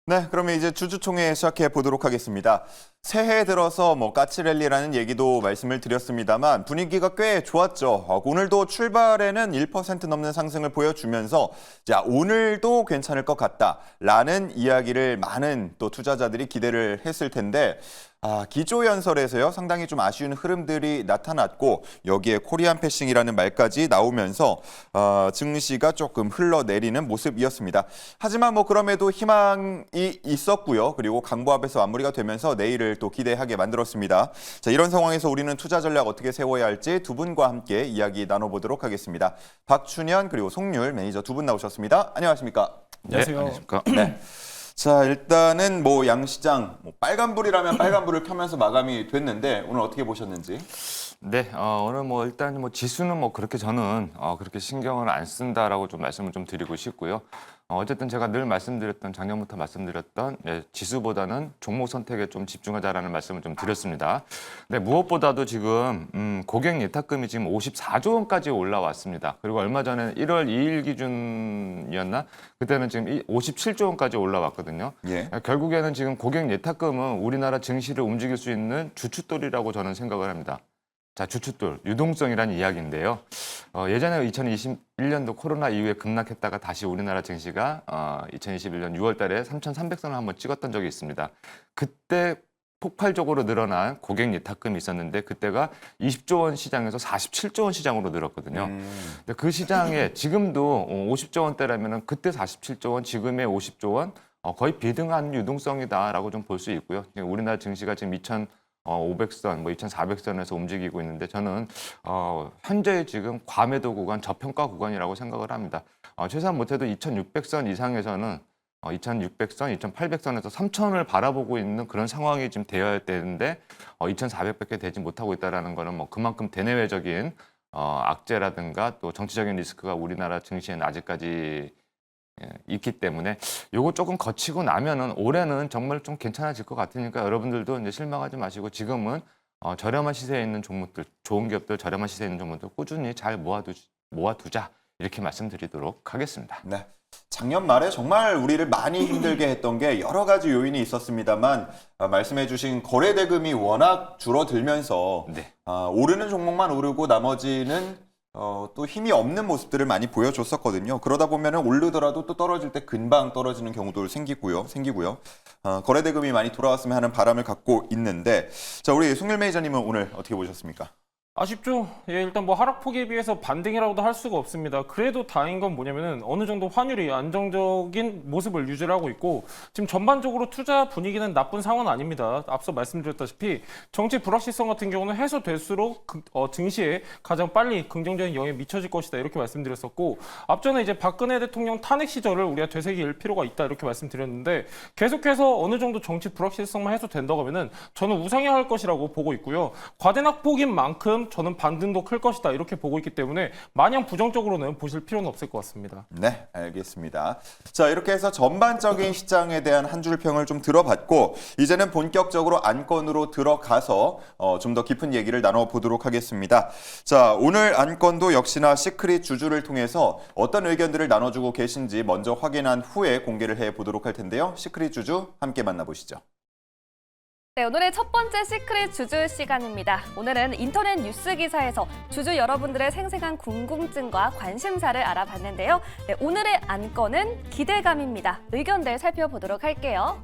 네, 그러면 이제 주주총회 시작해 보도록 하겠습니다. 새해 들어서 까치랠리라는 얘기도 말씀을 드렸습니다만 분위기가 꽤 좋았죠. 오늘도 출발에는 1% 넘는 상승을 보여주면서 자, 오늘도 괜찮을 것 같다라는 이야기를 많은 또 투자자들이 기대를 했을 텐데 기조연설에서요 상당히 좀 아쉬운 흐름들이 나타났고 여기에 코리안 패싱이라는 말까지 나오면서 증시가 조금 흘러내리는 모습이었습니다. 하지만 그럼에도 희망이 있었고요. 그리고 강보합에서 마무리가 되면서 내일을 또 기대하게 만들었습니다. 자, 이런 상황에서 우리는 투자 전략 어떻게 세워야 할지 두 분과 함께 이야기 나눠보도록 하겠습니다. 박춘현 그리고 송률 매니저 두 분 나오셨습니다. 안녕하십니까? 안녕하세요. 안녕하십니까? 네. 자, 일단은 양시장 빨간불이라면 빨간불을 켜면서 마감이 됐는데 오늘 어떻게 보셨는지? 네, 오늘 일단 지수는 그렇게 저는 그렇게 신경을 안 쓴다라고 좀 말씀을 좀 드리고 싶고요. 어쨌든 제가 늘 말씀드렸던 작년부터 말씀드렸던 지수보다는 종목 선택에 좀 집중하자라는 말씀을 좀 드렸습니다. 근데 무엇보다도 지금 고객 예탁금이 지금 54조 원까지 올라왔습니다. 그리고 얼마 전에 1월 2일 기준이었나? 그때는 지금 57조 원까지 올라왔거든요. 예. 결국에는 지금 고객 예탁금은 우리나라 증시를 움직일 수 있는 주춧돌이라고 저는 생각을 합니다. 자, 주춧돌, 유동성이라는 이야기인데요. 예전에 2021년도 코로나 이후에 급락했다가 다시 우리나라 증시가 2021년 6월 달에 3,300선을 한번 찍었던 적이 있습니다. 그때 폭발적으로 늘어난 고객 예탁금이 있었는데 그때가 20조 원 시장에서 47조 원 시장으로 늘었거든요. 근데 그 시장에 지금도 50조 원대라면 그때 47조 원, 지금의 50조 원 거의 비등한 유동성이다라고 좀 볼 수 있고요. 우리나라 증시가 지금 2,500선, 2,400선에서 움직이고 있는데 저는 현재 지금 과매도 구간, 저평가 구간이라고 생각을 합니다. 최소한 못해도 2,600선 이상에서는 2,600선, 2,800선에서 3,000을 바라보고 있는 그런 상황이 지금 되어야 되는데 2,400밖에 되지 못하고 있다는 거는 그만큼 대내외적인 악재라든가 또 정치적인 리스크가 우리나라 증시에는 아직까지 있기 때문에 요거 조금 거치고 나면은 올해는 정말 좀 괜찮아질 것 같으니까 여러분들도 이제 실망하지 마시고 지금은 저렴한 시세에 있는 종목들, 좋은 기업들, 저렴한 시세에 있는 종목들 꾸준히 잘 모아두자 이렇게 말씀드리도록 하겠습니다. 네. 작년 말에 정말 우리를 많이 힘들게 했던 게 여러 가지 요인이 있었습니다만 말씀해 주신 거래 대금이 워낙 줄어들면서 네. 오르는 종목만 오르고 나머지는 또 힘이 없는 모습들을 많이 보여줬었거든요. 그러다 보면은 오르더라도 또 떨어질 때 금방 떨어지는 경우도 생기고요. 거래 대금이 많이 돌아왔으면 하는 바람을 갖고 있는데 자, 우리 송률 매니저님은 오늘 어떻게 보셨습니까? 아쉽죠? 예, 일단 하락폭에 비해서 반등이라고도 할 수가 없습니다. 그래도 다행인 건 뭐냐면은 어느 정도 환율이 안정적인 모습을 유지를 하고 있고 지금 전반적으로 투자 분위기는 나쁜 상황은 아닙니다. 앞서 말씀드렸다시피 정치 불확실성 같은 경우는 해소될수록 증시에 가장 빨리 긍정적인 영향이 미쳐질 것이다 이렇게 말씀드렸었고 앞전에 이제 박근혜 대통령 탄핵 시절을 우리가 되새길 필요가 있다 이렇게 말씀드렸는데 계속해서 어느 정도 정치 불확실성만 해소된다고 하면은 저는 우상향할 것이라고 보고 있고요. 과대낙폭인 만큼 저는 반등도 클 것이다 이렇게 보고 있기 때문에 마냥 부정적으로는 보실 필요는 없을 것 같습니다. 네, 알겠습니다. 자, 이렇게 해서 전반적인 시장에 대한 한 줄 평을 좀 들어봤고 이제는 본격적으로 안건으로 들어가서 좀 더 깊은 얘기를 나눠보도록 하겠습니다. 자, 오늘 안건도 역시나 시크릿 주주를 통해서 어떤 의견들을 나눠주고 계신지 먼저 확인한 후에 공개를 해보도록 할 텐데요. 시크릿 주주 함께 만나보시죠. 네, 오늘의 첫 번째 시크릿 주주 시간입니다. 오늘은 인터넷 뉴스 기사에서 주주 여러분들의 생생한 궁금증과 관심사를 알아봤는데요. 네, 오늘의 안건은 기대감입니다. 의견들 살펴보도록 할게요.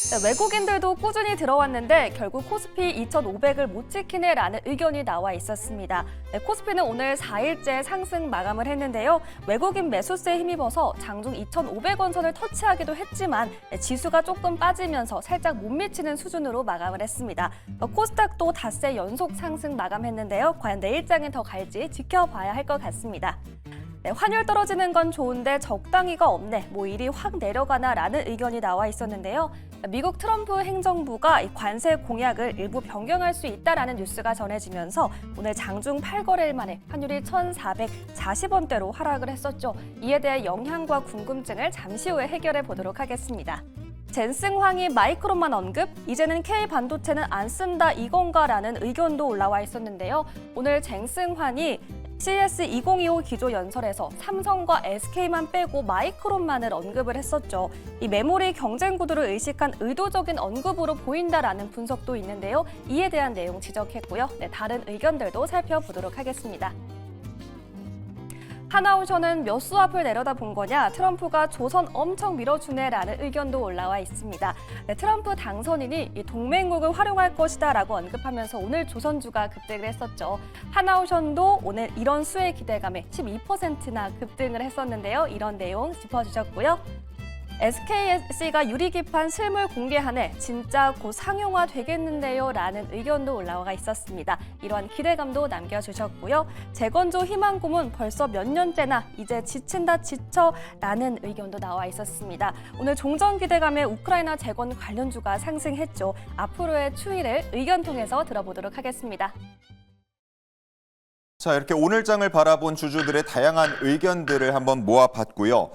네, 외국인들도 꾸준히 들어왔는데 결국 코스피 2,500을 못 지키네라는 의견이 나와 있었습니다. 네, 코스피는 오늘 4일째 상승 마감을 했는데요. 외국인 매수세에 힘입어서 장중 2,500원 선을 터치하기도 했지만 지수가 조금 빠지면서 살짝 못 미치는 수준으로 마감을 했습니다. 코스닥도 닷새 연속 상승 마감했는데요. 과연 내일장엔 더 갈지 지켜봐야 할 것 같습니다. 네, 환율 떨어지는 건 좋은데 적당히가 없네, 이리 확 내려가나라는 의견이 나와 있었는데요. 미국 트럼프 행정부가 이 관세 공약을 일부 변경할 수 있다라는 뉴스가 전해지면서 오늘 장중 8거래일 만에 환율이 1,440원대로 하락을 했었죠. 이에 대해 영향과 궁금증을 잠시 후에 해결해 보도록 하겠습니다. 젠슨황이 마이크론만 언급, 이제는 K반도체는 안 쓴다 이건가라는 의견도 올라와 있었는데요. 오늘 젠슨황이 CES 2025 기조 연설에서 삼성과 SK만 빼고 마이크론만을 언급을 했었죠. 이 메모리 경쟁 구도를 의식한 의도적인 언급으로 보인다라는 분석도 있는데요. 이에 대한 내용 지적했고요. 네, 다른 의견들도 살펴보도록 하겠습니다. 하나오션은 몇 수 앞을 내려다본 거냐, 트럼프가 조선 엄청 밀어주네라는 의견도 올라와 있습니다. 네, 트럼프 당선인이 이 동맹국을 활용할 것이다라고 언급하면서 오늘 조선주가 급등을 했었죠. 하나오션도 오늘 이런 수의 기대감에 12%나 급등을 했었는데요. 이런 내용 짚어주셨고요. SKC가 유리기판 실물 공개하네, 진짜 곧 상용화 되겠는데요 라는 의견도 올라와 있었습니다. 이러한 기대감도 남겨주셨고요. 재건조 희망 고문 벌써 몇 년째나 이제 지친다 지쳐 라는 의견도 나와 있었습니다. 오늘 종전 기대감에 우크라이나 재건 관련주가 상승했죠. 앞으로의 추이를 의견 통해서 들어보도록 하겠습니다. 자, 이렇게 오늘 장을 바라본 주주들의 다양한 의견들을 한번 모아봤고요.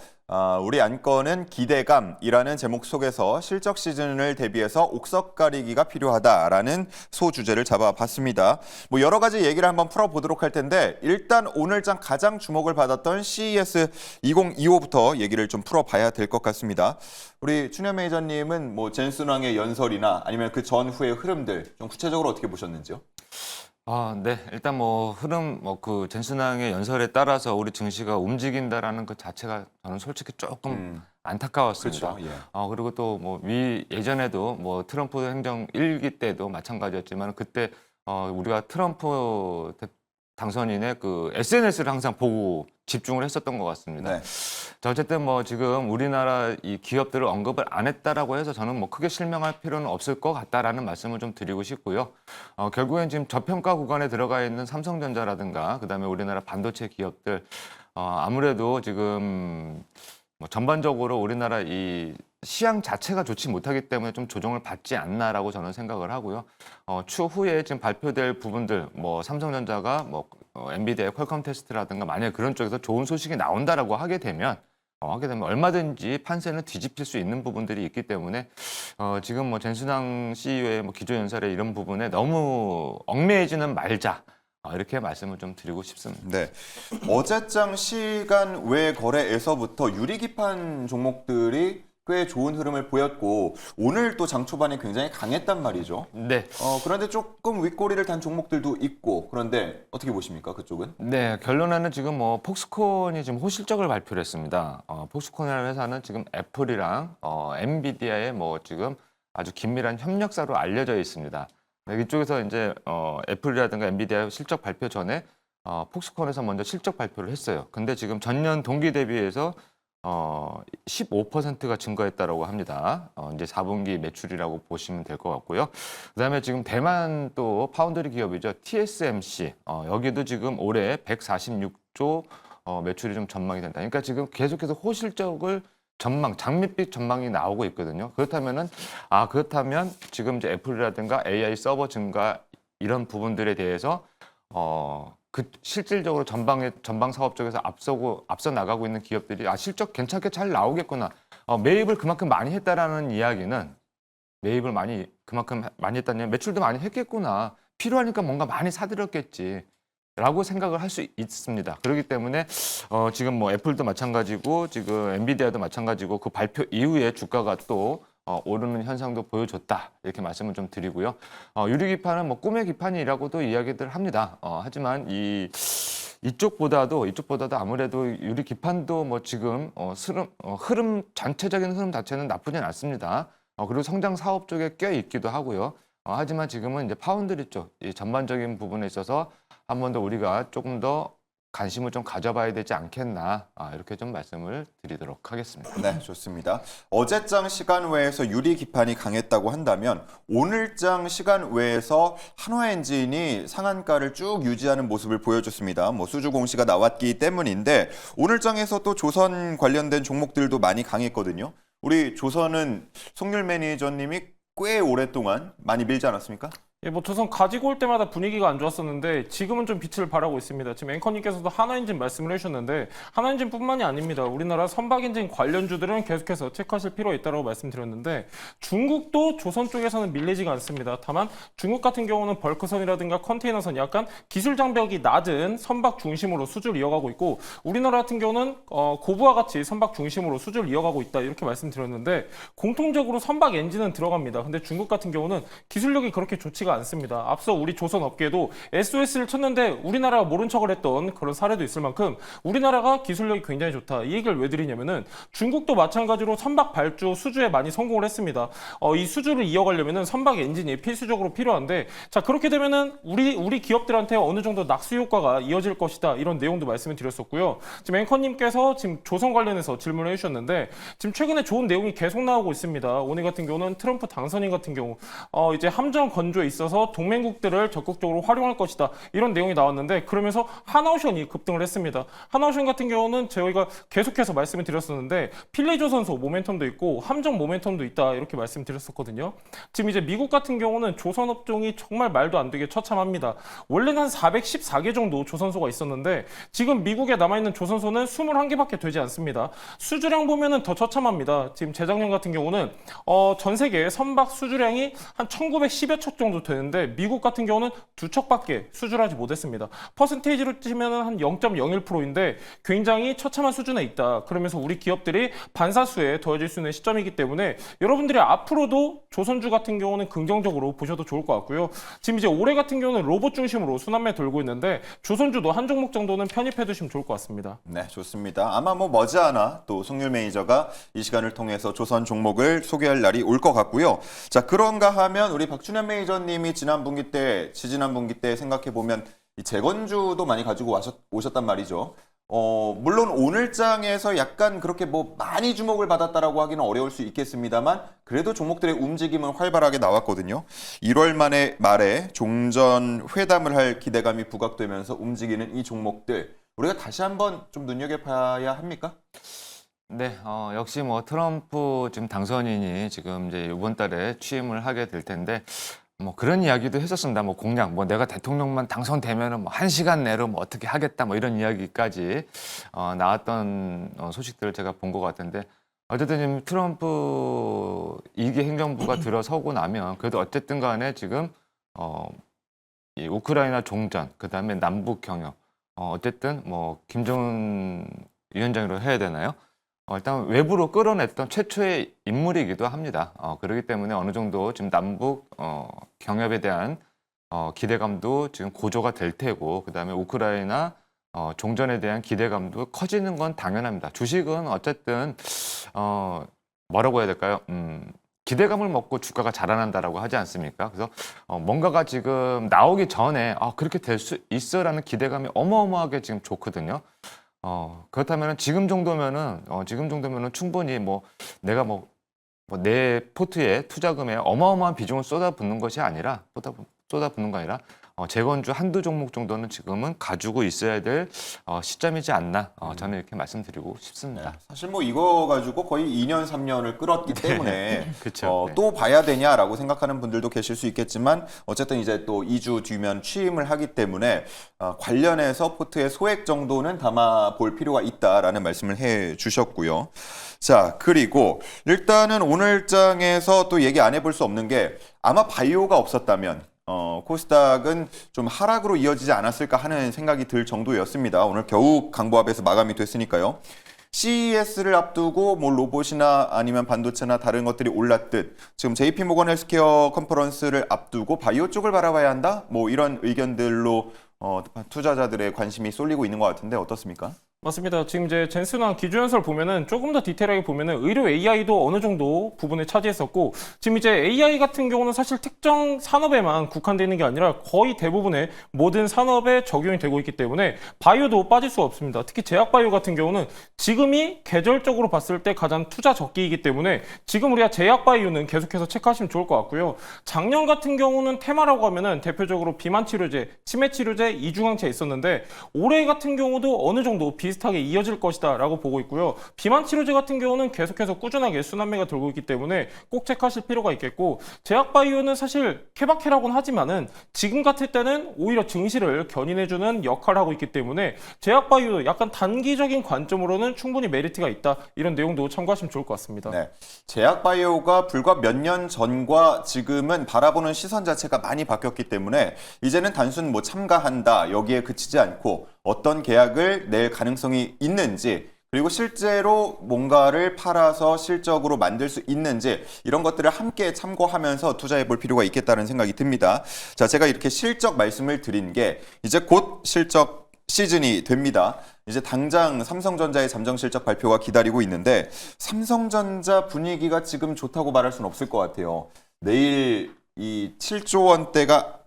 우리 안건은 기대감이라는 제목 속에서 실적 시즌을 대비해서 옥석 가리기가 필요하다라는 소주제를 잡아봤습니다. 뭐 여러 가지 얘기를 한번 풀어보도록 할 텐데 일단 오늘 장 가장 주목을 받았던 CES 2025부터 얘기를 좀 풀어봐야 될 것 같습니다. 우리 춘현 매니저님은 뭐 젠순왕의 연설이나 아니면 그 전후의 흐름들 좀 구체적으로 어떻게 보셨는지요? 네. 일단 뭐 흐름, 그 젠슨왕의 연설에 따라서 우리 증시가 움직인다라는 그 자체가 저는 솔직히 조금 안타까웠습니다. 그렇죠. 예. 그리고 또 뭐 예전에도 뭐 트럼프 행정 1기 때도 마찬가지였지만 그때 우리가 트럼프 당선인의 그 SNS를 항상 보고 집중을 했었던 것 같습니다. 네. 자, 어쨌든 뭐 지금 우리나라 이 기업들을 언급을 안 했다라고 해서 저는 뭐 크게 실망할 필요는 없을 것 같다라는 말씀을 좀 드리고 싶고요. 결국엔 지금 저평가 구간에 들어가 있는 삼성전자라든가 그다음에 우리나라 반도체 기업들 아무래도 지금 뭐 전반적으로 우리나라 이 시장 자체가 좋지 못하기 때문에 좀 조정을 받지 않나라고 저는 생각을 하고요. 추후에 지금 발표될 부분들, 뭐 삼성전자가 뭐 엔비디아의 퀄컴 테스트라든가 만약에 그런 쪽에서 좋은 소식이 나온다라고 하게 되면 얼마든지 판세는 뒤집힐 수 있는 부분들이 있기 때문에 지금 뭐 젠순왕 CEO의 뭐 기조연설의 이런 부분에 너무 얽매이지는 말자. 이렇게 말씀을 좀 드리고 싶습니다. 네. 어제장 시간 외 거래에서부터 유리기판 종목들이 꽤 좋은 흐름을 보였고 오늘 또 장 초반에 굉장히 강했단 말이죠. 네. 그런데 조금 윗꼬리를 단 종목들도 있고 그런데 어떻게 보십니까 그쪽은? 네, 결론에는 지금 뭐 폭스콘이 지금 호실적을 발표를 했습니다. 폭스콘이라는 회사는 지금 애플이랑 엔비디아의 뭐 지금 아주 긴밀한 협력사로 알려져 있습니다. 네, 이쪽에서 이제 애플이라든가 엔비디아 실적 발표 전에 폭스콘에서 먼저 실적 발표를 했어요. 근데 지금 전년 동기 대비해서 15%가 증가했다라고 합니다. 이제 4분기 매출이라고 보시면 될 것 같고요. 그다음에 지금 대만 또 파운드리 기업이죠. TSMC. 여기도 지금 올해 146조 매출이 좀 전망이 된다. 그러니까 지금 계속해서 호실적을 장밋빛 전망이 나오고 있거든요. 그렇다면 지금 이제 애플이라든가 AI 서버 증가 이런 부분들에 대해서 그 실질적으로 전방 사업 쪽에서 앞서 나가고 있는 기업들이 실적 괜찮게 잘 나오겠구나. 매입을 그만큼 많이 했다라는 이야기는 매입을 그만큼 많이 했다는 매출도 많이 했겠구나. 필요하니까 뭔가 많이 사들였겠지. 라고 생각을 할 수 있습니다. 그렇기 때문에 지금 뭐 애플도 마찬가지고 지금 엔비디아도 마찬가지고 그 발표 이후에 주가가 또 오르는 현상도 보여줬다. 이렇게 말씀을 좀 드리고요. 유리기판은 뭐 꿈의 기판이라고도 이야기들 합니다. 하지만 이쪽보다도 아무래도 유리기판도 뭐 지금 전체적인 흐름 자체는 나쁘진 않습니다. 그리고 성장 사업 쪽에 껴 있기도 하고요. 하지만 지금은 이제 파운드리 쪽, 이 전반적인 부분에 있어서 한 번 더 우리가 조금 더 관심을 좀 가져봐야 되지 않겠나 이렇게 좀 말씀을 드리도록 하겠습니다. 네, 좋습니다. 어제장 시간 외에서 유리기판이 강했다고 한다면 오늘장 시간 외에서 한화엔진이 상한가를 쭉 유지하는 모습을 보여줬습니다. 뭐 수주 공시가 나왔기 때문인데 오늘장에서 또 조선 관련된 종목들도 많이 강했거든요. 우리 조선은 송률 매니저님이 꽤 오랫동안 많이 밀지 않았습니까? 예, 뭐 조선 가지고 올 때마다 분위기가 안 좋았었는데 지금은 좀 빛을 발하고 있습니다. 지금 앵커님께서도 한화엔진 말씀을 해주셨는데 한화엔진뿐만이 아닙니다. 우리나라 선박엔진 관련주들은 계속해서 체크하실 필요가 있다고 말씀드렸는데 중국도 조선 쪽에서는 밀리지가 않습니다. 다만 중국 같은 경우는 벌크선이라든가 컨테이너선 약간 기술 장벽이 낮은 선박 중심으로 수주를 이어가고 있고 우리나라 같은 경우는 고부와 같이 선박 중심으로 수주를 이어가고 있다 이렇게 말씀드렸는데 공통적으로 선박 엔진은 들어갑니다. 근데 중국 같은 경우는 기술력이 그렇게 좋지가 않습니다. 앞서 우리 조선 업계도 SOS를 쳤는데 우리나라가 모른 척을 했던 그런 사례도 있을 만큼 우리나라가 기술력이 굉장히 좋다. 이 얘기를 왜 드리냐면은 중국도 마찬가지로 선박 발주 수주에 많이 성공을 했습니다. 이 수주를 이어가려면은 선박 엔진이 필수적으로 필요한데 자 그렇게 되면은 우리 기업들한테 어느 정도 낙수 효과가 이어질 것이다. 이런 내용도 말씀을 드렸었고요. 지금 앵커님께서 지금 조선 관련해서 질문을 해주셨는데 지금 최근에 좋은 내용이 계속 나오고 있습니다. 오늘 같은 경우는 트럼프 당선인 같은 경우 이제 함정 건조에 있어서 동맹국들을 적극적으로 활용할 것이다. 이런 내용이 나왔는데 그러면서 하나오션이 급등을 했습니다. 하나오션 같은 경우는 저희가 계속해서 말씀을 드렸었는데 필레조선소 모멘텀도 있고 함정 모멘텀도 있다. 이렇게 말씀드렸었거든요. 지금 이제 미국 같은 경우는 조선업종이 정말 말도 안 되게 처참합니다. 원래는 한 414개 정도 조선소가 있었는데 지금 미국에 남아있는 조선소는 21개밖에 되지 않습니다. 수주량 보면은 더 처참합니다. 지금 재작년 같은 경우는 전 세계 선박 수주량이 한 1910여 척 정도 되는데 미국 같은 경우는 2척밖에 수주를 하지 못했습니다. 퍼센테이지로 치면 한 0.01%인데 굉장히 처참한 수준에 있다. 그러면서 우리 기업들이 반사수에 더해질 수 있는 시점이기 때문에 여러분들이 앞으로도 조선주 같은 경우는 긍정적으로 보셔도 좋을 것 같고요. 지금 이제 올해 같은 경우는 로봇 중심으로 순환매 돌고 있는데 조선주도 한 종목 정도는 편입해 두시면 좋을 것 같습니다. 네, 좋습니다. 아마 뭐 머지않아 또 송률 매니저가 이 시간을 통해서 조선 종목을 소개할 날이 올 것 같고요. 자, 그런가 하면 우리 박준현 매니저님이 지난 분기 때, 지지난 분기 때 생각해 보면 이 재건주도 많이 가지고 오셨단 말이죠. 물론 오늘장에서 약간 그렇게 뭐 많이 주목을 받았다라고 하기는 어려울 수 있겠습니다만 그래도 종목들의 움직임은 활발하게 나왔거든요. 1월 말에 종전 회담을 할 기대감이 부각되면서 움직이는 이 종목들 우리가 다시 한번 좀 눈여겨봐야 합니까? 네, 역시 뭐 트럼프 지금 당선인이 지금 이제 이번 달에 취임을 하게 될 텐데 뭐 그런 이야기도 했었습니다. 뭐 공약, 뭐 내가 대통령만 당선되면은 뭐 1시간 내로 뭐 어떻게 하겠다, 뭐 이런 이야기까지 나왔던 소식들을 제가 본 것 같은데 어쨌든 지금 트럼프 2기 행정부가 들어서고 나면 그래도 어쨌든 간에 지금 이 우크라이나 종전, 그다음에 남북 경협, 어쨌든 뭐 김정은 위원장으로 해야 되나요? 일단 외부로 끌어냈던 최초의 인물이기도 합니다. 그렇기 때문에 어느 정도 지금 남북 경협에 대한 기대감도 지금 고조가 될 테고 그다음에 우크라이나 종전에 대한 기대감도 커지는 건 당연합니다. 주식은 어쨌든 뭐라고 해야 될까요? 기대감을 먹고 주가가 자라난다라고 하지 않습니까? 그래서 뭔가가 지금 나오기 전에 그렇게 될 수 있어라는 기대감이 어마어마하게 지금 좋거든요. 그렇다면 지금 정도면은 충분히 뭐 내가 뭐 내 포트에 투자금에 어마어마한 비중을 쏟아붓는 것이 아니라 쏟아붓는 거 아니라 재건주 한두 종목 정도는 지금은 가지고 있어야 될 시점이지 않나 저는 이렇게 말씀드리고 싶습니다. 네, 사실 뭐 이거 가지고 거의 2년, 3년을 끌었기 때문에 그쵸. 네. 또 봐야 되냐라고 생각하는 분들도 계실 수 있겠지만 어쨌든 이제 또 2주 뒤면 취임을 하기 때문에 관련해서 포트의 소액 정도는 담아 볼 필요가 있다라는 말씀을 해 주셨고요. 자, 그리고 일단은 오늘장에서 또 얘기 안 해볼 수 없는 게 아마 바이오가 없었다면 코스닥은 좀 하락으로 이어지지 않았을까 하는 생각이 들 정도였습니다. 오늘 겨우 강보합에서 마감이 됐으니까요. CES를 앞두고 뭐 로봇이나 아니면 반도체나 다른 것들이 올랐듯 지금 JP모건 헬스케어 컨퍼런스를 앞두고 바이오 쪽을 바라봐야 한다? 뭐 이런 의견들로 투자자들의 관심이 쏠리고 있는 것 같은데 어떻습니까? 맞습니다. 지금 이제 젠슨왕 기조연설 보면은 조금 더 디테일하게 보면은 의료 AI도 어느 정도 부분을 차지했었고 지금 이제 AI 같은 경우는 사실 특정 산업에만 국한되어 있는 게 아니라 거의 대부분의 모든 산업에 적용이 되고 있기 때문에 바이오도 빠질 수가 없습니다. 특히 제약바이오 같은 경우는 지금이 계절적으로 봤을 때 가장 투자 적기이기 때문에 지금 우리가 제약바이오는 계속해서 체크하시면 좋을 것 같고요. 작년 같은 경우는 테마라고 하면은 대표적으로 비만 치료제, 치매 치료제, 이중항체 있었는데 올해 같은 경우도 어느 정도 비슷하게 이어질 것이다라고 보고 있고요. 비만 치료제 같은 경우는 계속해서 꾸준하게 순환매가 돌고 있기 때문에 꼭 체크하실 필요가 있겠고, 제약바이오는 사실 케바케라고는 하지만은 지금 같을 때는 오히려 증시를 견인해주는 역할을 하고 있기 때문에 제약바이오 약간 단기적인 관점으로는 충분히 메리트가 있다, 이런 내용도 참고하시면 좋을 것 같습니다. 네. 제약바이오가 불과 몇 년 전과 지금은 바라보는 시선 자체가 많이 바뀌었기 때문에 이제는 단순 뭐 참가한다 여기에 그치지 않고 어떤 계약을 낼 가능성이 있는지, 그리고 실제로 뭔가를 팔아서 실적으로 만들 수 있는지, 이런 것들을 함께 참고하면서 투자해 볼 필요가 있겠다는 생각이 듭니다. 자, 제가 이렇게 실적 말씀을 드린 게 이제 곧 실적 시즌이 됩니다. 이제 당장 삼성전자의 잠정 실적 발표가 기다리고 있는데 삼성전자 분위기가 지금 좋다고 말할 수는 없을 것 같아요. 내일 이 7조 원대가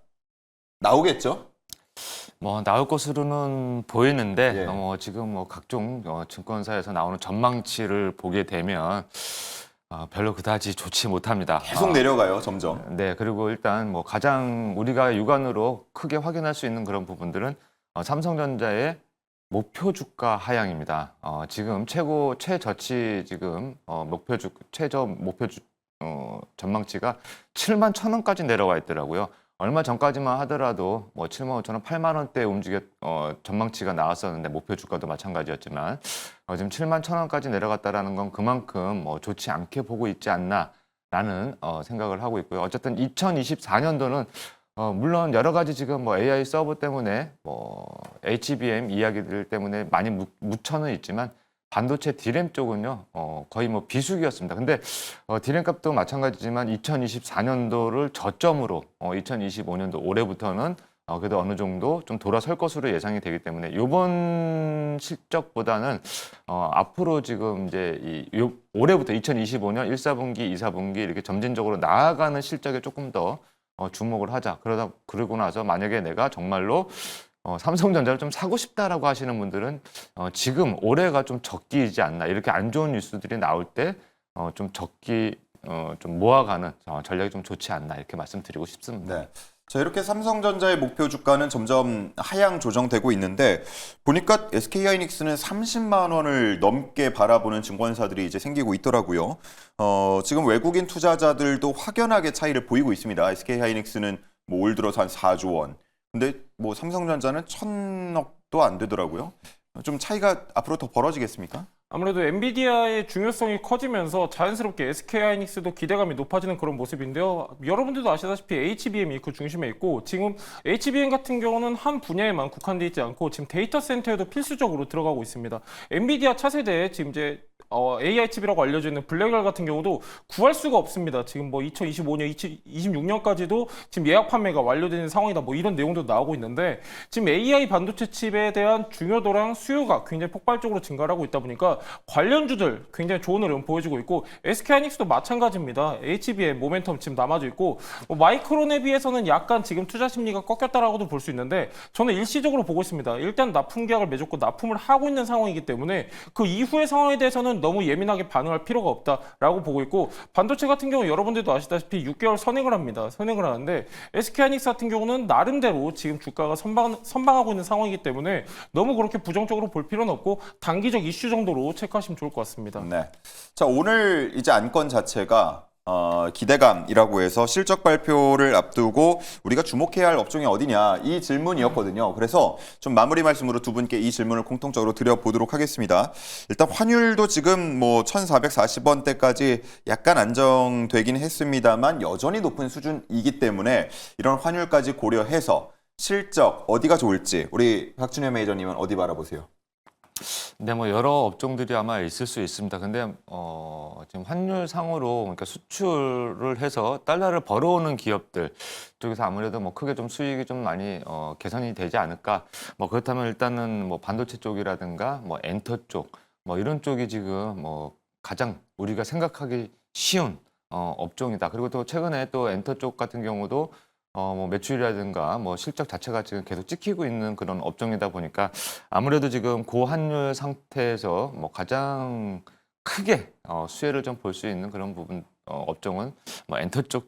나오겠죠? 뭐 나올 것으로는 보이는데 예. 지금 뭐 각종 증권사에서 나오는 전망치를 보게 되면 별로 그다지 좋지 못합니다. 계속 내려가요, 점점. 네, 그리고 일단 뭐 가장 우리가 육안으로 크게 확인할 수 있는 그런 부분들은 삼성전자의 목표 주가 하향입니다. 지금 최저치 지금 최저 목표 전망치가 7만 1,000원까지 내려와 있더라고요. 얼마 전까지만 하더라도 뭐 7만 5천 원, 8만 원대 전망치가 나왔었는데, 목표 주가도 마찬가지였지만 지금 7만 1,000원까지 내려갔다라는 건 그만큼 좋지 않게 보고 있지 않나라는 생각을 하고 있고요. 어쨌든 2024년도는 물론 여러 가지 지금 뭐 AI 서버 때문에 HBM 이야기들 때문에 많이 묻혀는 있지만 반도체 D램 쪽은요 거의 뭐 비수기였습니다. 근데 D램 값도 마찬가지지만 2024년도를 저점으로 2025년도 올해부터는 그래도 어느 정도 좀 돌아설 것으로 예상이 되기 때문에 이번 실적보다는 앞으로 지금 이제 올해부터 2025년 1사분기, 2사분기 이렇게 점진적으로 나아가는 실적에 조금 더 주목을 하자. 그러고 나서 만약에 내가 정말로 삼성전자를 좀 사고 싶다라고 하시는 분들은 지금 올해가 좀 적기이지 않나, 이렇게 안 좋은 뉴스들이 나올 때 좀 좀 모아가는 전략이 좀 좋지 않나, 이렇게 말씀드리고 싶습니다. 네. 자, 이렇게 삼성전자의 목표 주가는 점점 하향 조정되고 있는데 보니까 SK하이닉스는 30만 원을 넘게 바라보는 증권사들이 이제 생기고 있더라고요. 지금 외국인 투자자들도 확연하게 차이를 보이고 있습니다. SK하이닉스는 뭐 올 들어서 한 4조 원. 근데 뭐 삼성전자는 1,000억도 안 되더라고요. 좀 차이가 앞으로 더 벌어지겠습니까? 아무래도 엔비디아의 중요성이 커지면서 자연스럽게 SK하이닉스도 기대감이 높아지는 그런 모습인데요. 여러분들도 아시다시피 HBM이 그 중심에 있고, 지금 HBM 같은 경우는 한 분야에만 국한되어 있지 않고 지금 데이터 센터에도 필수적으로 들어가고 있습니다. 엔비디아 차세대에 지금 이제 AI 칩이라고 알려져 있는 블랙웰 같은 경우도 구할 수가 없습니다. 지금 뭐 2025년, 2026년까지도 지금 예약 판매가 완료되는 상황이다, 뭐 이런 내용도 나오고 있는데, 지금 AI 반도체 칩에 대한 중요도랑 수요가 굉장히 폭발적으로 증가를 하고 있다 보니까 관련주들 굉장히 좋은 흐름 보여주고 있고, SK하이닉스도 마찬가지입니다. HBM 모멘텀 지금 남아져 있고, 마이크론에 비해서는 약간 지금 투자 심리가 꺾였다라고도 볼 수 있는데, 저는 일시적으로 보고 있습니다. 일단 납품 계약을 맺었고 납품을 하고 있는 상황이기 때문에 그 이후의 상황에 대해서는 너무 예민하게 반응할 필요가 없다라고 보고 있고, 반도체 같은 경우 여러분들도 아시다시피 6개월 선행을 합니다. 선행을 하는데 SK하이닉스 같은 경우는 나름대로 지금 주가가 선방하고 있는 상황이기 때문에 너무 그렇게 부정적으로 볼 필요는 없고 단기적 이슈 정도로 체크하시면 좋을 것 같습니다. 네. 자, 오늘 이제 안건 자체가 기대감이라고 해서 실적 발표를 앞두고 우리가 주목해야 할 업종이 어디냐, 이 질문이었거든요. 그래서 좀 마무리 말씀으로 두 분께 이 질문을 공통적으로 드려보도록 하겠습니다. 일단 환율도 지금 뭐 1,440원대까지 약간 안정되긴 했습니다만 여전히 높은 수준이기 때문에 이런 환율까지 고려해서 실적 어디가 좋을지 우리 박준현 매니저님은 어디 바라보세요? 네, 뭐 여러 업종들이 아마 있을 수 있습니다. 근데 지금 환율상으로, 그러니까 수출을 해서 달러를 벌어오는 기업들 쪽에서 아무래도 뭐 크게 좀 수익이 좀 많이 개선이 되지 않을까. 뭐 그렇다면 일단은 뭐 반도체 쪽이라든가 뭐 엔터 쪽, 뭐 이런 쪽이 지금 뭐 가장 우리가 생각하기 쉬운 업종이다. 그리고 또 최근에 또 엔터 쪽 같은 경우도 뭐 매출이라든가 뭐 실적 자체가 지금 계속 찍히고 있는 그런 업종이다 보니까 아무래도 지금 고환율 상태에서 뭐 가장 크게 수혜를 좀 볼 수 있는 그런 부분 업종은 뭐 엔터 쪽이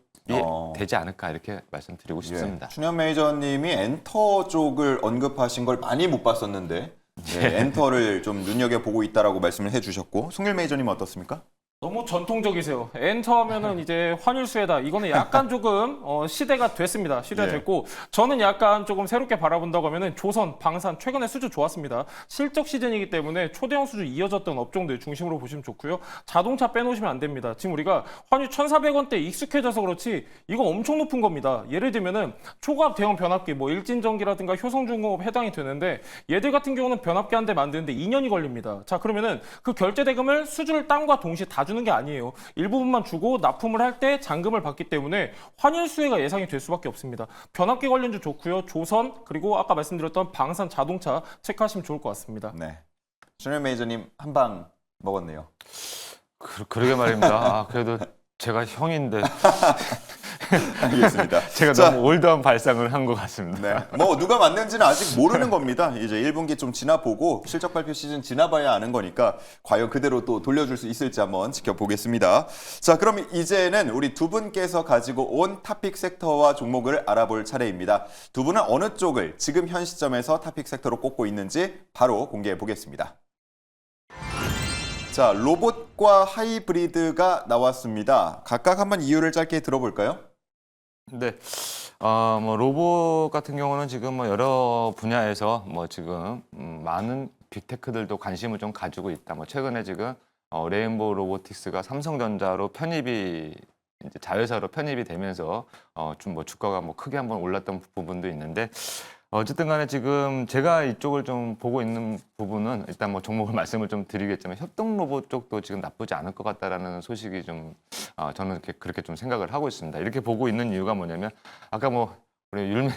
되지 않을까, 이렇게 말씀드리고 싶습니다. 춘현 매니저님이 엔터 쪽을 언급하신 걸 많이 못 봤었는데 네, 엔터를 좀 눈여겨보고 있다라고 말씀을 해주셨고 송일 메이저님 어떻습니까? 너무 전통적이세요. 엔터 하면은 이제 환율수혜다. 이거는 약간 조금 시대가 됐습니다. 시대가 예. 됐고 저는 약간 조금 새롭게 바라본다고 하면은 조선, 방산 최근에 수주 좋았습니다. 실적 시즌이기 때문에 초대형 수주 이어졌던 업종들 중심으로 보시면 좋고요. 자동차 빼놓으시면 안 됩니다. 지금 우리가 환율 1,400원대 익숙해져서 그렇지 이거 엄청 높은 겁니다. 예를 들면은 초과압 대형 변압기 뭐 일진전기라든가 효성중공업 해당이 되는데 얘들 같은 경우는 변압기 한 대 만드는데 2년이 걸립니다. 자 그러면은 그 결제 대금을 수주를 땀과 동시에 다 주는 게 아니에요. 일부분만 주고 납품을 할 때 잔금을 받기 때문에 환율 수혜가 예상이 될 수밖에 없습니다. 변압기 관련주 좋고요. 조선 그리고 아까 말씀드렸던 방산 자동차 체크하시면 좋을 것 같습니다. 네, 송일 메이저님 한 방 먹었네요. 그러게 말입니다. 아, 그래도 제가 형인데 알겠습니다. 제가 자, 너무 올드한 발상을 한 것 같습니다. 네, 뭐 누가 맞는지는 아직 모르는 겁니다. 이제 1분기 좀 지나보고 실적 발표 시즌 지나봐야 아는 거니까 과연 그대로 또 돌려줄 수 있을지 한번 지켜보겠습니다. 자, 그럼 이제는 우리 두 분께서 가지고 온 타픽 섹터와 종목을 알아볼 차례입니다. 두 분은 어느 쪽을 지금 현 시점에서 타픽 섹터로 꼽고 있는지 바로 공개해 보겠습니다. 자, 로봇과 하이브리드가 나왔습니다. 각각 한번 이유를 짧게 들어볼까요? 네. 뭐 로봇 같은 경우는 지금 뭐 여러 분야에서 뭐 지금 많은 빅테크들도 관심을 좀 가지고 있다. 뭐 최근에 지금 레인보우 로보틱스가 삼성전자로 편입이 이제 자회사로 편입이 되면서 좀 뭐 주가가 뭐 크게 한번 올랐던 부분도 있는데 어쨌든 간에 지금 제가 이쪽을 좀 보고 있는 부분은 일단 뭐 종목을 말씀을 좀 드리겠지만 협동 로봇 쪽도 지금 나쁘지 않을 것 같다라는 소식이 좀 저는 그렇게 좀 생각을 하고 있습니다. 이렇게 보고 있는 이유가 뭐냐면 아까 뭐 우리 율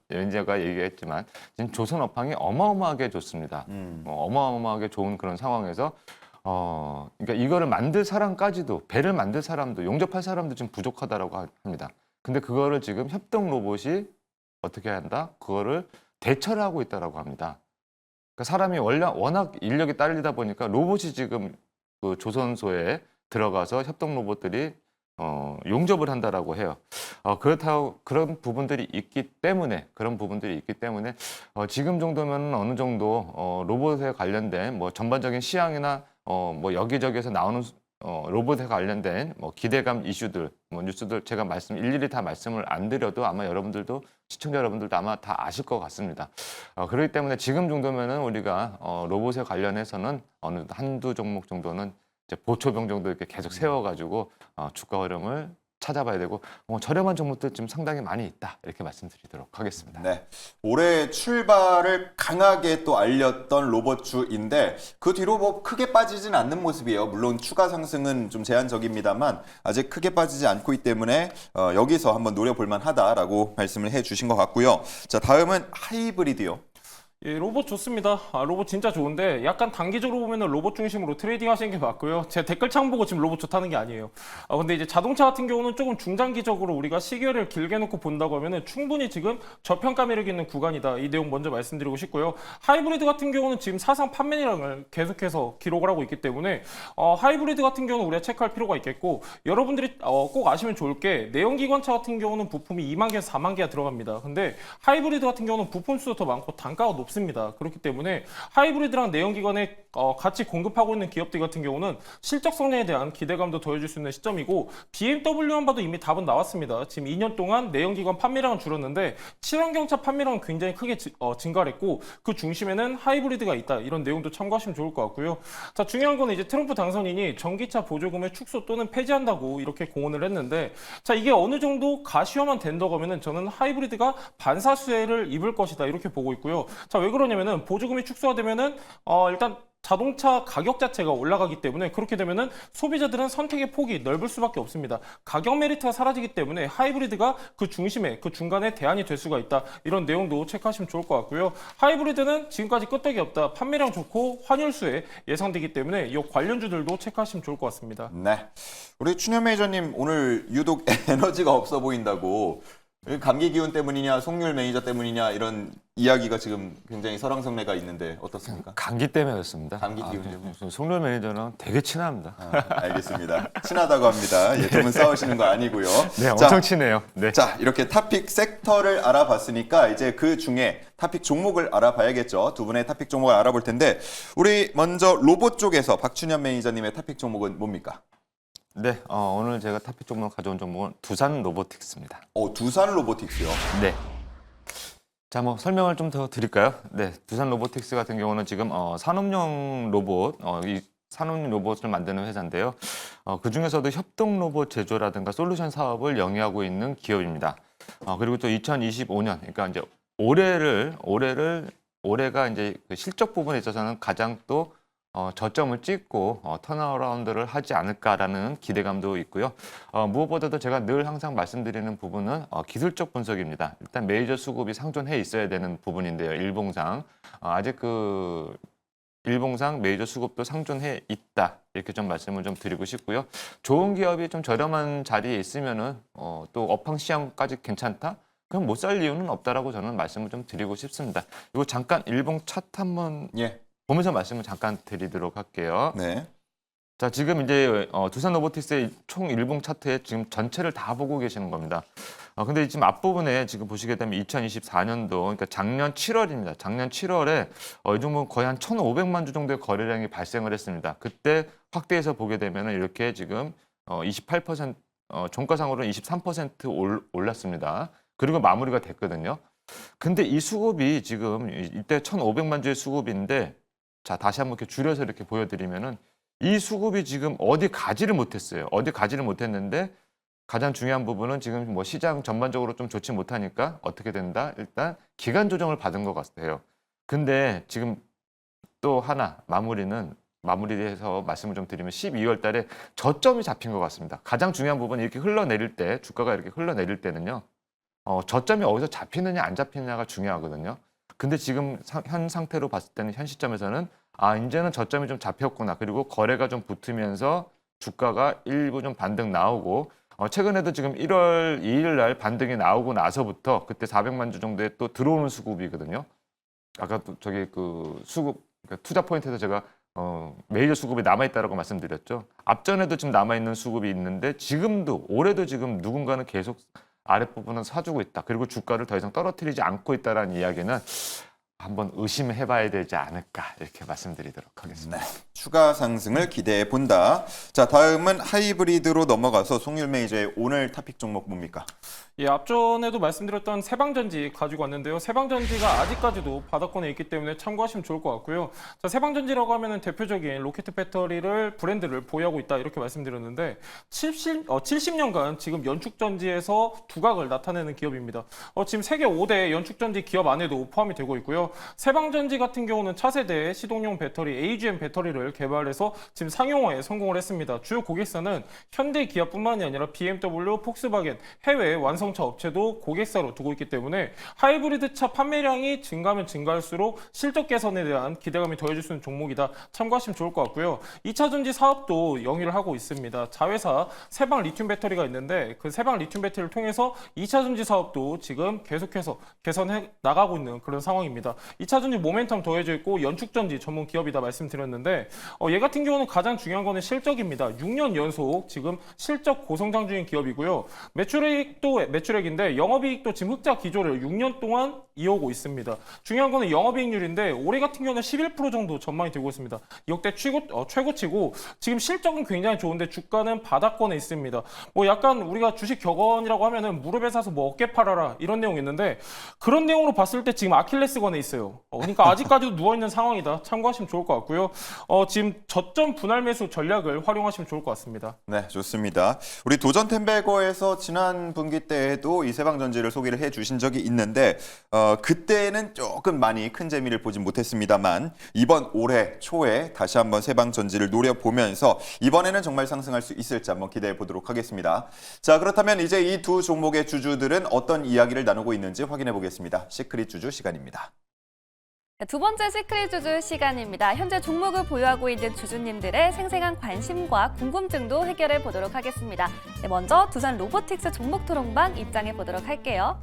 매니저가 얘기했지만 지금 조선 업황이 어마어마하게 좋습니다. 어마어마하게 좋은 그런 상황에서 그러니까 이거를 만들 사람까지도 배를 만들 사람도 용접할 사람도 지금 부족하다라고 합니다. 근데 그거를 지금 협동 로봇이 어떻게 한다? 그거를 대처를 하고 있다라고 합니다. 그러니까 사람이 워낙 인력이 딸리다 보니까 로봇이 지금 그 조선소에 들어가서 협동 로봇들이 용접을 한다라고 해요. 그렇다고 그런 부분들이 있기 때문에 지금 정도면 어느 정도 로봇에 관련된 뭐 전반적인 시향이나 뭐 여기저기에서 나오는 로봇에 관련된 뭐 기대감 이슈들, 뭐 뉴스들 제가 일일이 다 말씀을 안 드려도 아마 여러분들도 시청자 여러분들도 아마 다 아실 것 같습니다. 그렇기 때문에 지금 정도면은 우리가 로봇에 관련해서는 어느 한두 종목 정도는 이제 보초병 정도 이렇게 계속 세워가지고 주가 흐름을 찾아봐야 되고 저렴한 종목들 지금 상당히 많이 있다 이렇게 말씀드리도록 하겠습니다. 네, 올해 출발을 강하게 또 알렸던 로봇주인데 그 뒤로 뭐 크게 빠지진 않는 모습이에요. 물론 추가 상승은 좀 제한적입니다만 아직 크게 빠지지 않고 있기 때문에 여기서 한번 노려볼 만하다라고 말씀을 해주신 것 같고요. 자, 다음은 하이브리드요. 예, 로봇 좋습니다. 로봇 진짜 좋은데 약간 단기적으로 보면은 로봇 중심으로 트레이딩 하시는 게 맞고요. 제 댓글창 보고 지금 로봇 좋다는 게 아니에요. 근데 이제 자동차 같은 경우는 조금 중장기적으로 우리가 시계를 길게 놓고 본다고 하면은 충분히 지금 저평가 매력이 있는 구간이다. 이 내용 먼저 말씀드리고 싶고요. 하이브리드 같은 경우는 지금 사상 판매량을 계속해서 기록을 하고 있기 때문에 하이브리드 같은 경우는 우리가 체크할 필요가 있겠고 여러분들이 꼭 아시면 좋을 게 내연기관차 같은 경우는 부품이 2만 개에서 4만 개가 들어갑니다. 근데 하이브리드 같은 경우는 부품 수도 더 많고 단가가 높습니다. 그렇기 때문에 하이브리드랑 내연기관에 같이 공급하고 있는 기업들 같은 경우는 실적 성장에 대한 기대감도 더해줄 수 있는 시점이고 BMW만 봐도 이미 답은 나왔습니다. 지금 2년 동안 내연기관 판매량은 줄었는데 친환경차 판매량은 굉장히 크게 증가를 했고 그 중심에는 하이브리드가 있다. 이런 내용도 참고하시면 좋을 것 같고요. 자, 중요한 거는 이제 트럼프 당선인이 전기차 보조금을 축소 또는 폐지한다고 이렇게 공언을 했는데 자, 이게 어느 정도 가시화만 된다고 하면은 저는 하이브리드가 반사수혜를 입을 것이다. 이렇게 보고 있고요. 자, 왜 그러냐면은 보조금이 축소가 되면은 일단 자동차 가격 자체가 올라가기 때문에 그렇게 되면은 소비자들은 선택의 폭이 넓을 수밖에 없습니다. 가격 메리트가 사라지기 때문에 하이브리드가 그 중심에 그 중간에 대안이 될 수가 있다. 이런 내용도 체크하시면 좋을 것 같고요. 하이브리드는 지금까지 끄떡이 없다. 판매량 좋고 환율수에 예상되기 때문에 이 관련주들도 체크하시면 좋을 것 같습니다. 네, 우리 춘현 매니저님 오늘 유독 에너지가 없어 보인다고 감기 기운 때문이냐, 송률 매니저 때문이냐 이런 이야기가 지금 굉장히 설왕설래가 있는데 어떻습니까? 감기 때문에 그렇습니다. 감기 기운 때문에. 송렬 매니저는 되게 친합니다. 알겠습니다. 친하다고 합니다. 예, 두 분 싸우시는 거 아니고요. 네, 엄청 친해요. 네. 자, 이렇게 탑픽 섹터를 알아봤으니까 이제 그 중에 탑픽 종목을 알아봐야겠죠. 두 분의 탑픽 종목을 알아볼 텐데 우리 먼저 로봇 쪽에서 박춘현 매니저님의 탑픽 종목은 뭡니까? 네, 오늘 제가 탑픽 종목 가져온 종목은 두산 로보틱스입니다. 두산 로보틱스요. 네. 자, 뭐 설명을 좀 더 드릴까요? 네, 두산 로보틱스 같은 경우는 지금 산업용 로봇, 이 산업용 로봇을 만드는 회사인데요. 그 중에서도 협동 로봇 제조라든가 솔루션 사업을 영위하고 있는 기업입니다. 그리고 또 2025년, 그러니까 이제 올해가 이제 그 실적 부분에 있어서는 가장 또 저점을 찍고 턴어라운드를 하지 않을까라는 기대감도 있고요. 무엇보다도 제가 늘 항상 말씀드리는 부분은 기술적 분석입니다. 일단 메이저 수급이 상존해 있어야 되는 부분인데요. 일봉상 아직 그 일봉상 메이저 수급도 상존해 있다 이렇게 좀 말씀을 좀 드리고 싶고요. 좋은 기업이 좀 저렴한 자리에 있으면은 또 업황 시장까지 괜찮다. 그럼 못 살 이유는 없다라고 저는 말씀을 좀 드리고 싶습니다. 이거 잠깐 일봉 차트 한번 예. 보면서 말씀을 잠깐 드리도록 할게요. 네. 자, 지금 이제 두산 로보틱스의 총 일봉 차트에 지금 전체를 다 보고 계시는 겁니다. 근데 지금 앞부분에 지금 보시게 되면 2024년도, 그러니까 작년 7월입니다. 작년 7월에 이 종목은 거의 한 1,500만 주 정도의 거래량이 발생을 했습니다. 그때 확대해서 보게 되면 이렇게 지금 28%, 종가상으로는 23% 올랐습니다. 그리고 마무리가 됐거든요. 근데 이 수급이 지금 이때 1,500만 주의 수급인데 자, 다시 한번 이렇게 줄여서 이렇게 보여드리면은 이 수급이 지금 어디 가지를 못했어요. 어디 가지를 못했는데 가장 중요한 부분은 지금 뭐 시장 전반적으로 좀 좋지 못하니까 어떻게 된다? 일단 기간 조정을 받은 것 같아요. 근데 지금 또 하나 마무리해서 말씀을 좀 드리면 12월 달에 저점이 잡힌 것 같습니다. 가장 중요한 부분은 이렇게 흘러내릴 때, 주가가 이렇게 흘러내릴 때는요. 저점이 어디서 잡히느냐 안 잡히느냐가 중요하거든요. 근데 지금 현 상태로 봤을 때는 현 시점에서는 이제는 저점이 좀 잡혔구나. 그리고 거래가 좀 붙으면서 주가가 일부 좀 반등 나오고 최근에도 지금 1월 2일 날 반등이 나오고 나서부터 그때 400만 주 정도에 또 들어오는 수급이거든요. 아까 또 저기 그 수급 그러니까 투자 포인트에서 제가 메이저 수급이 남아있다라고 말씀드렸죠. 앞전에도 지금 남아있는 수급이 있는데 지금도 올해도 지금 누군가는 계속 아랫부분은 사주고 있다. 그리고 주가를 더 이상 떨어뜨리지 않고 있다는 이야기는 한번 의심해봐야 되지 않을까 이렇게 말씀드리도록 하겠습니다. 네. 추가 상승을 기대해 본다. 자, 다음은 하이브리드로 넘어가서 송율 매니저의 오늘 탑픽 종목 뭡니까? 예, 앞전에도 말씀드렸던 세방전지 가지고 왔는데요. 세방전지가 아직까지도 바닥권에 있기 때문에 참고하시면 좋을 것 같고요. 자, 세방전지라고 하면은 대표적인 로켓 배터리를 브랜드를 보유하고 있다 이렇게 말씀드렸는데 70년간 지금 연축전지에서 두각을 나타내는 기업입니다. 지금 세계 5대 연축전지 기업 안에도 포함이 되고 있고요. 세방전지 같은 경우는 차세대 시동용 배터리 AGM 배터리를 개발해서 지금 상용화에 성공을 했습니다. 주요 고객사는 현대, 기아뿐만이 아니라 BMW, 폭스바겐, 해외 완성차 업체도 고객사로 두고 있기 때문에 하이브리드 차 판매량이 증가하면 증가할수록 실적 개선에 대한 기대감이 더해질 수 있는 종목이다. 참고하시면 좋을 것 같고요. 2차 전지 사업도 영위를 하고 있습니다. 자회사 세방 리튬 배터리가 있는데 그 세방 리튬 배터리를 통해서 2차 전지 사업도 지금 계속해서 개선해 나가고 있는 그런 상황입니다. 2차 전지 모멘텀 더해져 있고 연축전지 전문 기업이다 말씀드렸는데 얘 같은 경우는 가장 중요한 거는 실적입니다. 6년 연속 지금 실적 고성장 중인 기업이고요. 매출액도 매출액인데 영업이익도 지금 흑자 기조를 6년 동안 이어오고 있습니다. 중요한 거는 영업이익률인데 올해 같은 경우는 11% 정도 전망이 되고 있습니다. 역대 최고치고 지금 실적은 굉장히 좋은데 주가는 바닥권에 있습니다. 뭐 약간 우리가 주식 격언이라고 하면은 무릎에 사서 뭐 어깨 팔아라 이런 내용이 있는데 그런 내용으로 봤을 때 지금 아킬레스건에 있어요. 그러니까 아직까지도 누워있는 상황이다. 참고하시면 좋을 것 같고요. 지금 저점 분할 매수 전략을 활용하시면 좋을 것 같습니다. 네, 좋습니다. 우리 도전 템베거에서 지난 분기 때에도 이 세방전지를 소개를 해주신 적이 있는데 그때는 조금 많이 큰 재미를 보진 못했습니다만 이번 올해 초에 다시 한번 세방전지를 노려보면서 이번에는 정말 상승할 수 있을지 한번 기대해 보도록 하겠습니다. 자, 그렇다면 이제 이 두 종목의 주주들은 어떤 이야기를 나누고 있는지 확인해 보겠습니다. 시크릿 주주 시간입니다. 네, 두 번째 시크릿 주주 시간입니다. 현재 종목을 보유하고 있는 주주님들의 생생한 관심과 궁금증도 해결해 보도록 하겠습니다. 네, 먼저 두산 로보틱스 종목 토론방 입장해 보도록 할게요.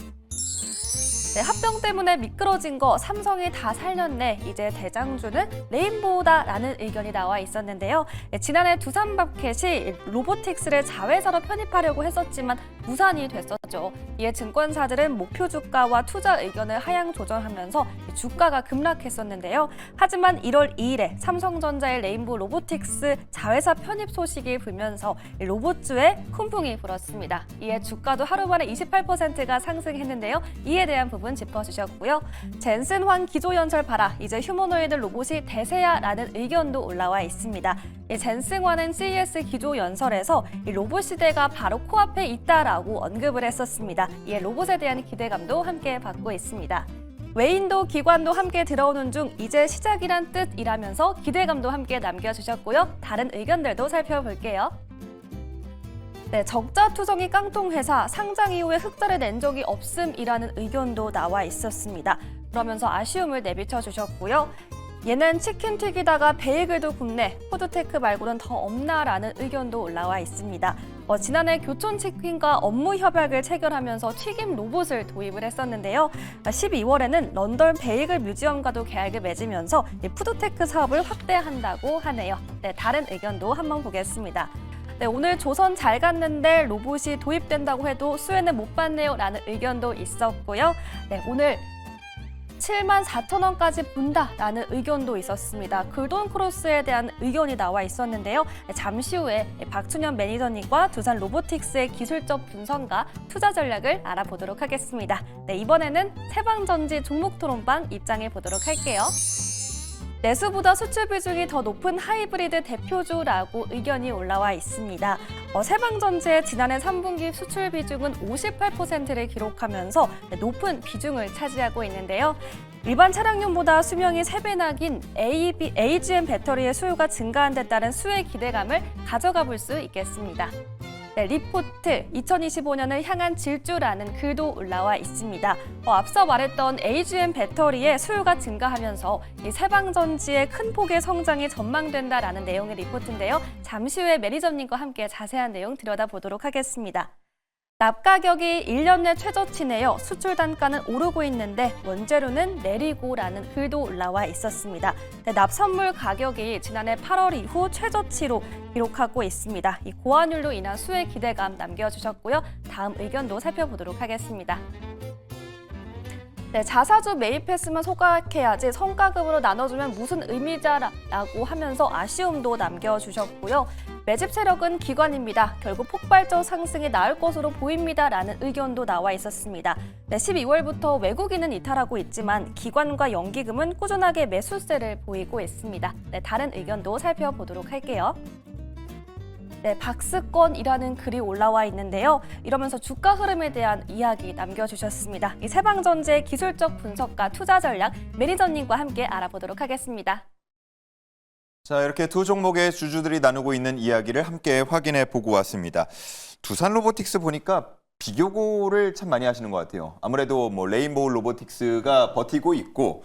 네, 합병 때문에 미끄러진 거 삼성이 다 살렸네. 이제 대장주는 레인보우다라는 의견이 나와 있었는데요. 네, 지난해 두산마켓이 로보틱스를 자회사로 편입하려고 했었지만 무산이 됐었죠. 이에 증권사들은 목표 주가와 투자 의견을 하향 조정하면서 주가가 급락했었는데요. 하지만 1월 2일에 삼성전자의 레인보우 로보틱스 자회사 편입 소식이 불면서 로봇주에 훈풍이 불었습니다. 이에 주가도 하루 만에 28%가 상승했는데요. 이에 대한 부분 짚어주셨고요. 젠슨환 기조연설 봐라. 이제 휴머노이드 로봇이 대세야라는 의견도 올라와 있습니다. 젠슨환은 CES 기조연설에서 이 로봇 시대가 바로 코앞에 있다라고 언급을 했었습니다. 이에 로봇에 대한 기대감도 함께 받고 있습니다. 외인도 기관도 함께 들어오는 중 이제 시작이란 뜻이라면서 기대감도 함께 남겨주셨고요. 다른 의견들도 살펴볼게요. 네, 적자 투성이 깡통회사 상장 이후에 흑자를 낸 적이 없음이라는 의견도 나와 있었습니다. 그러면서 아쉬움을 내비쳐 주셨고요. 얘는 치킨 튀기다가 베이글도 굽네. 푸드테크 말고는 더 없나라는 의견도 올라와 있습니다. 지난해 교촌치킨과 업무 협약을 체결하면서 튀김 로봇을 도입을 했었는데요. 12월에는 런던 베이글 뮤지엄과도 계약을 맺으면서 푸드테크 사업을 확대한다고 하네요. 네, 다른 의견도 한번 보겠습니다. 네, 오늘 조선 잘 갔는데 로봇이 도입된다고 해도 수혜는 못 받네요 라는 의견도 있었고요. 네, 오늘 74,000원까지 본다라는 의견도 있었습니다. 글돈 크로스에 대한 의견이 나와 있었는데요. 잠시 후에 박춘현 매니저님과 두산 로보틱스의 기술적 분석과 투자 전략을 알아보도록 하겠습니다. 네, 이번에는 세방전지 종목 토론방 입장해 보도록 할게요. 내수보다 수출 비중이 더 높은 하이브리드 대표주라고 의견이 올라와 있습니다. 세방전지의 지난해 3분기 수출 비중은 58%를 기록하면서 높은 비중을 차지하고 있는데요. 일반 차량용보다 수명이 3배나 긴 AGM 배터리의 수요가 증가한 데 따른 수혜 기대감을 가져가 볼 수 있겠습니다. 네, 리포트 2025년을 향한 질주라는 글도 올라와 있습니다. 앞서 말했던 AGM 배터리의 수요가 증가하면서 이 세방전지의 큰 폭의 성장이 전망된다라는 내용의 리포트인데요. 잠시 후에 매니저님과 함께 자세한 내용 들여다보도록 하겠습니다. 납 가격이 1년 내 최저치네요. 수출 단가는 오르고 있는데 원재료는 내리고라는 글도 올라와 있었습니다. 네, 납 선물 가격이 지난해 8월 이후 최저치로 기록하고 있습니다. 이 고환율로 인한 수혜 기대감 남겨주셨고요. 다음 의견도 살펴보도록 하겠습니다. 네, 자사주 매입했으면 소각해야지 성과급으로 나눠주면 무슨 의미자라고 하면서 아쉬움도 남겨주셨고요. 매집 세력은 기관입니다. 결국 폭발적 상승이 나을 것으로 보입니다라는 의견도 나와 있었습니다. 네, 12월부터 외국인은 이탈하고 있지만 기관과 연기금은 꾸준하게 매수세를 보이고 있습니다. 네, 다른 의견도 살펴보도록 할게요. 네, 박스권이라는 글이 올라와 있는데요. 이러면서 주가 흐름에 대한 이야기 남겨주셨습니다. 이 세방전지의 기술적 분석과 투자 전략 매니저님과 함께 알아보도록 하겠습니다. 자, 이렇게 두 종목의 주주들이 나누고 있는 이야기를 함께 확인해 보고 왔습니다. 두산 로보틱스 보니까 비교고를 참 많이 하시는 것 같아요. 아무래도 뭐 레인보우 로보틱스가 버티고 있고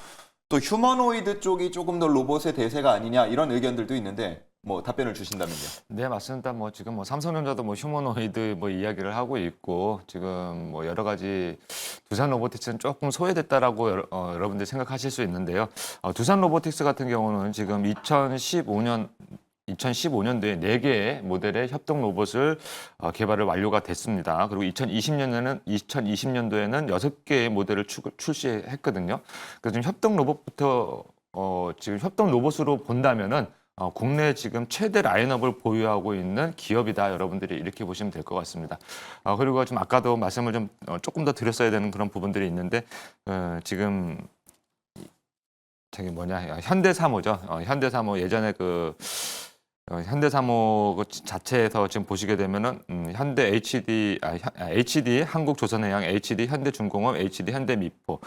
또 휴머노이드 쪽이 조금 더 로봇의 대세가 아니냐 이런 의견들도 있는데 뭐 답변을 주신다면요. 네, 맞습니다. 지금 삼성전자도 휴머노이드 이야기를 하고 있고 지금 여러 가지 두산 로보틱스는 조금 소외됐다라고 여러분들이 생각하실 수 있는데요. 두산 로보틱스 같은 경우는 지금 2015년도에 4개의 모델의 협동 로봇을 개발을 완료가 됐습니다. 그리고 2020년도에는 6개의 모델을 출시했거든요. 그래서 지금 협동 로봇부터 지금 협동 로봇으로 본다면은 국내 지금 최대 라인업을 보유하고 있는 기업이다. 여러분들이 이렇게 보시면 될 것 같습니다. 그리고 좀 아까도 말씀을 좀 조금 더 드렸어야 되는 그런 부분들이 있는데 지금 현대사모죠. 현대사모 예전에 현대사모 자체에서 지금 보시게 되면은 현대 HD 한국조선해양, HD 현대중공업, HD 현대미포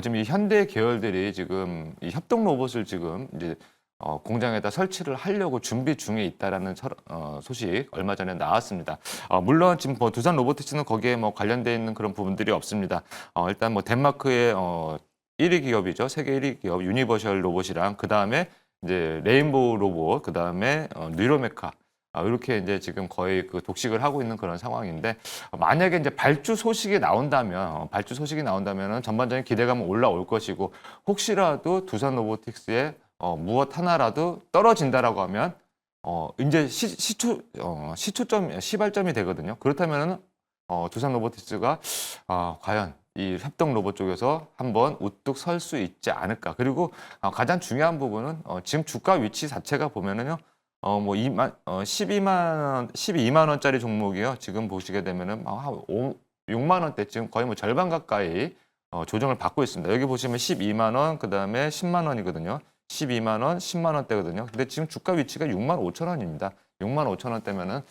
지금 이 현대 계열들이 지금 이 협동 로봇을 지금 이제 공장에다 설치를 하려고 준비 중에 있다라는 소식 얼마 전에 나왔습니다. 물론 지금 두산 로보틱스는 거기에 관련돼 있는 그런 부분들이 없습니다. 일단 덴마크의 1위 기업이죠. 세계 1위 기업 유니버셜 로봇이랑 그 다음에 이제 레인보우 로봇, 그 다음에 뉴로메카. 이렇게 이제 지금 거의 그 독식을 하고 있는 그런 상황인데 만약에 이제 발주 소식이 나온다면은 전반적인 기대감은 올라올 것이고 혹시라도 두산 로보틱스의 무엇 하나라도 떨어진다라고 하면 이제 시발점이 되거든요. 그렇다면은 두산 로보틱스가 과연 이 협동 로봇 쪽에서 한번 우뚝 설 수 있지 않을까. 그리고 가장 중요한 부분은 지금 주가 위치 자체가 보면은요. 12만 원짜리 종목이요. 지금 보시게 되면은 한 6만 원대 지금 거의 뭐 절반 가까이 조정을 받고 있습니다. 여기 보시면 12만 원, 그다음에 10만 원이거든요. 12만 원, 10만 원대거든요. 근데 지금 주가 위치가 6만 5천 원입니다. 6만 5천 원대면은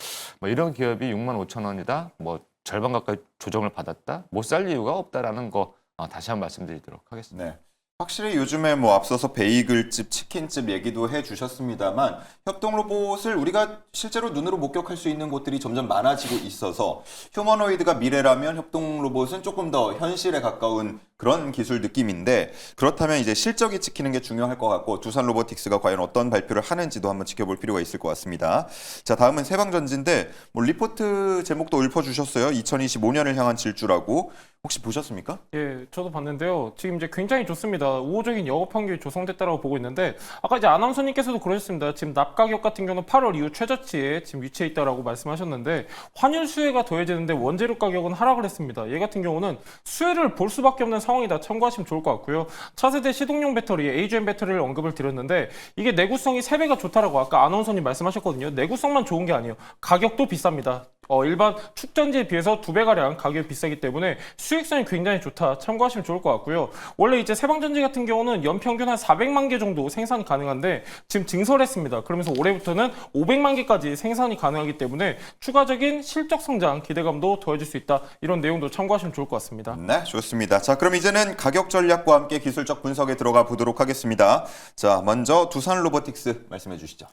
뭐 이런 기업이 6만 5천 원이다. 뭐 절반 가까이 조정을 받았다. 못 살 이유가 없다라는 거 다시 한번 말씀드리도록 하겠습니다. 네. 확실히 요즘에 뭐 앞서서 베이글집, 치킨집 얘기도 해주셨습니다만 협동 로봇을 우리가 실제로 눈으로 목격할 수 있는 곳들이 점점 많아지고 있어서 휴머노이드가 미래라면 협동 로봇은 조금 더 현실에 가까운 그런 기술 느낌인데 그렇다면 이제 실적이 찍히는 게 중요할 것 같고 두산 로보틱스가 과연 어떤 발표를 하는지도 한번 지켜볼 필요가 있을 것 같습니다. 자, 다음은 세방전지인데 뭐 리포트 제목도 읊어주셨어요. 2025년을 향한 질주라고. 혹시 보셨습니까? 예, 저도 봤는데요. 지금 이제 굉장히 좋습니다. 우호적인 영업 환경이 조성됐다라고 보고 있는데 아까 이제 아나운서님께서도 그러셨습니다. 지금 납 가격 같은 경우는 8월 이후 최저치에 지금 위치해 있다라고 말씀하셨는데 환율 수혜가 더해지는데 원재료 가격은 하락을 했습니다. 얘 같은 경우는 수혜를 볼 수밖에 없는 상황이다. 참고하시면 좋을 것 같고요. 차세대 시동용 배터리, AGM 배터리를 언급을 드렸는데 이게 내구성이 3배가 좋다라고 아까 아나운서님 말씀하셨거든요. 내구성만 좋은 게 아니에요. 가격도 비쌉니다. 일반 축전지에 비해서 2배가량 가격이 비싸기 때문에 수익성이 굉장히 좋다. 참고하시면 좋을 것 같고요. 원래 이제 세방전지 같은 경우는 연평균 한 400만 개 정도 생산이 가능한데 지금 증설했습니다. 그러면서 올해부터는 500만 개까지 생산이 가능하기 때문에 추가적인 실적 성장 기대감도 더해질 수 있다. 이런 내용도 참고하시면 좋을 것 같습니다. 네, 좋습니다. 자, 그럼 이제는 가격 전략과 함께 기술적 분석에 들어가 보도록 하겠습니다. 자, 먼저 두산 로보틱스 말씀해 주시죠.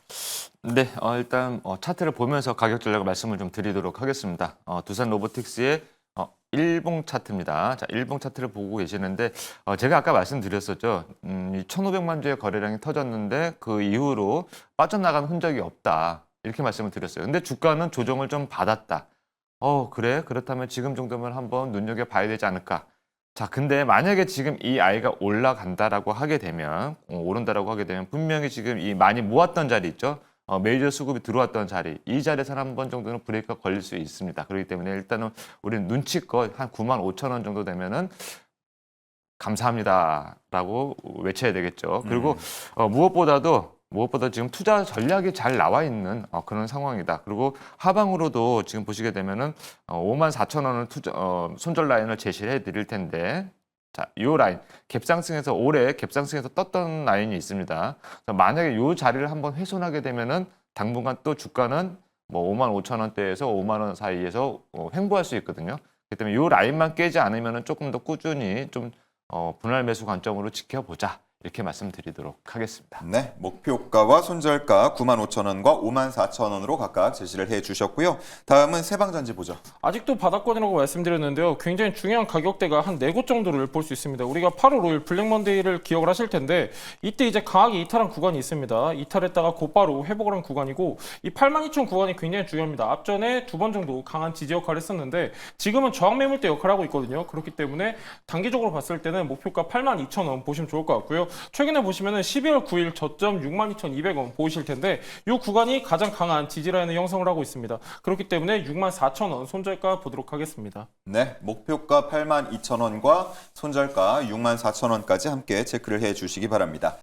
네, 일단 차트를 보면서 가격 전략 말씀을 좀 드리도록 하겠습니다. 두산 로보틱스의 일봉 차트입니다. 자, 일봉 차트를 보고 계시는데 제가 아까 말씀드렸었죠. 이 1,500만 주의 거래량이 터졌는데 그 이후로 빠져나간 흔적이 없다. 이렇게 말씀을 드렸어요. 근데 주가는 조정을 좀 받았다. 그래? 그렇다면 지금 정도면 한번 눈여겨봐야 되지 않을까? 자, 근데 만약에 지금 이 아이가 올라간다라고 하게 되면, 오른다라고 하게 되면 분명히 지금 이 많이 모았던 자리 있죠? 메이저 수급이 들어왔던 자리, 이 자리에서 한 번 정도는 브레이크가 걸릴 수 있습니다. 그렇기 때문에 일단은 우리는 눈치껏 한 9만 5천 원 정도 되면은 감사합니다라고 외쳐야 되겠죠. 그리고 무엇보다 지금 투자 전략이 잘 나와 있는 그런 상황이다. 그리고 하방으로도 지금 보시게 되면은 5만 4천 원을 손절 라인을 제시해 드릴 텐데. 자, 이 라인 갭상승에서 올해 갭상승에서 떴던 라인이 있습니다. 만약에 이 자리를 한번 훼손하게 되면은 당분간 또 주가는 뭐 5만 5천 원대에서 5만 원 사이에서 횡보할 수 있거든요. 그렇기 때문에 이 라인만 깨지 않으면은 조금 더 꾸준히 좀 분할 매수 관점으로 지켜보자. 이렇게 말씀드리도록 하겠습니다. 네, 목표가와 손절가 9만 5천 원과 5만 4천 원으로 각각 제시를 해주셨고요. 다음은 세방전지 보죠. 아직도 바닥권이라고 말씀드렸는데요. 굉장히 중요한 가격대가 한 4곳 정도를 볼 수 있습니다. 우리가 8월 5일 블랙먼데이를 기억을 하실 텐데 이때 이제 강하게 이탈한 구간이 있습니다. 이탈했다가 곧바로 회복을 한 구간이고 이 82,000 구간이 굉장히 중요합니다. 앞전에 2번 정도 강한 지지 역할을 했었는데 지금은 저항 매물대 역할을 하고 있거든요. 그렇기 때문에 단기적으로 봤을 때는 목표가 82,000원 보시면 좋을 것 같고요. 최근에 보시면은 12월 9일 저점 62,200원 보이실 텐데 이 구간이 가장 강한 지지라인을 형성을 하고 있습니다. 그렇기 때문에 64,000원 손절가 보도록 하겠습니다. 네, 목표가 82,000원과 손절가 64,000원까지 함께 체크를 해주시기 바랍니다.